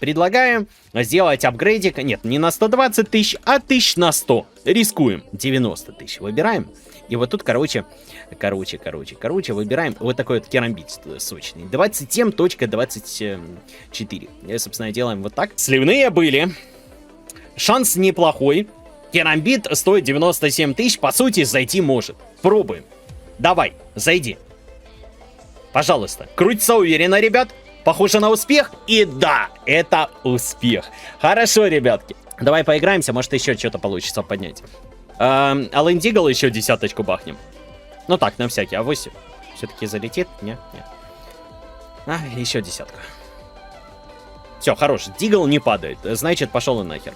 Предлагаю сделать апгрейдик. Нет, не на 120 тысяч, а 1100. Рискуем. 90 тысяч выбираем. И вот тут, короче, выбираем вот такой вот керамбит сочный. 27.24. Собственно, делаем вот так. Сливные были. Шанс неплохой. Керамбит стоит 97 тысяч. По сути, зайти может. Пробуем. Давай, зайди. Пожалуйста. Крутится уверенно, ребят. Похоже на успех. И да, это успех. Хорошо, ребятки. Давай поиграемся, может еще что-то получится поднять. Ален Дигл еще десяточку бахнем. Ну так, на всякий. Авось все-таки залетит? Нет, нет. Еще десятку. Все, хорош. Дигл не падает. Значит, пошел он нахер.